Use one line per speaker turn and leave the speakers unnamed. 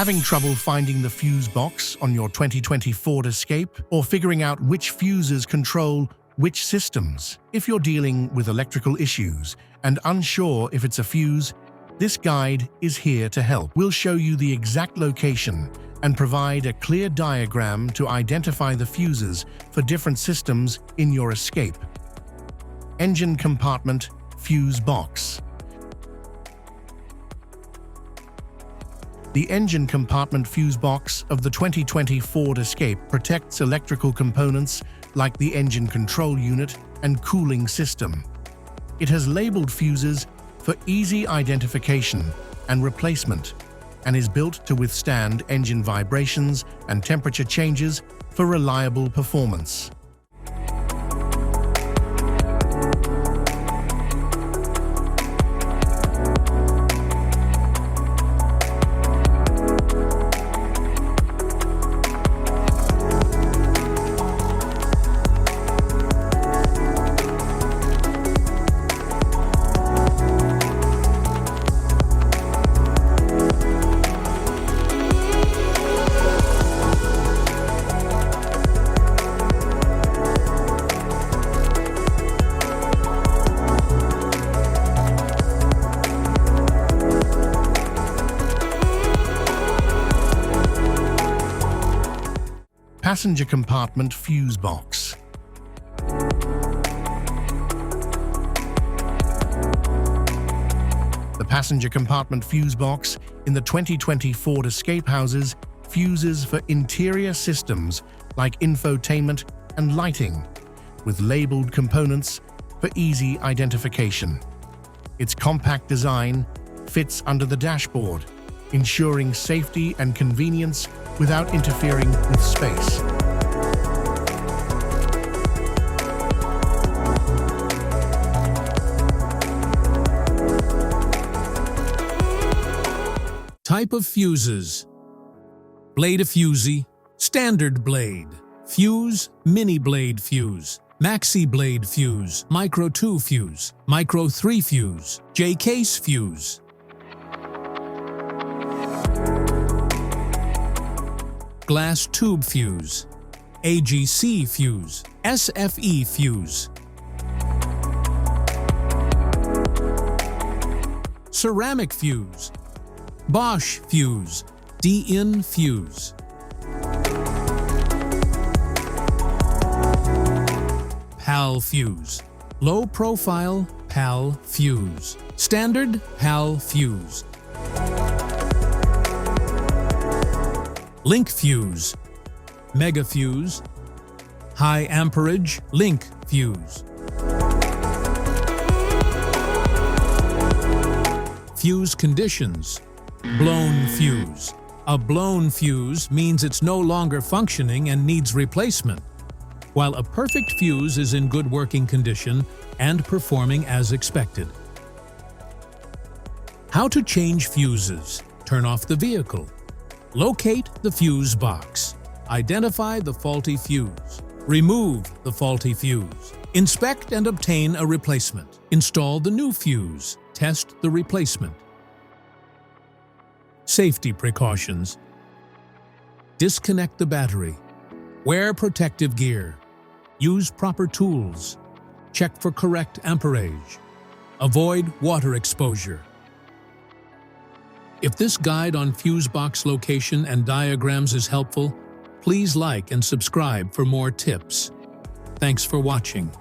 Having trouble finding the fuse box on your 2020 Ford Escape, or figuring out which fuses control which systems? If you're dealing with electrical issues and unsure if it's a fuse, this guide is here to help. We'll show you the exact location and provide a clear diagram to identify the fuses for different systems in your Escape. Engine compartment fuse box. The engine compartment fuse box of the 2020 Ford Escape protects electrical components like the engine control unit and cooling system. It has labeled fuses for easy identification and replacement, and is built to withstand engine vibrations and temperature changes for reliable performance. Passenger compartment fuse box. The passenger compartment fuse box in the 2020 Ford Escape houses fuses for interior systems like infotainment and lighting, with labeled components for easy identification. Its compact design fits under the dashboard, ensuring safety and convenience without interfering with space.
Type of fuses: blade fusee, standard blade, fuse, mini blade fuse, maxi blade fuse, micro 2 fuse, micro 3 fuse, J-case fuse. Glass tube fuse, AGC fuse, SFE fuse. Ceramic fuse, Bosch fuse, DIN fuse. PAL fuse, low profile PAL fuse, standard PAL fuse. Link fuse, mega fuse, high amperage link fuse. Fuse conditions: blown fuse. A blown fuse means it's no longer functioning and needs replacement, while a perfect fuse is in good working condition and performing as expected. How to change fuses: turn off the vehicle. Locate the fuse box. Identify the faulty fuse. Remove the faulty fuse. Inspect and obtain a replacement. Install the new fuse. Test the replacement. Safety precautions: disconnect the battery. Wear protective gear. Use proper tools. Check for correct amperage. Avoid water exposure. If this guide on fuse box location and diagrams is helpful, please like and subscribe for more tips. Thanks for watching.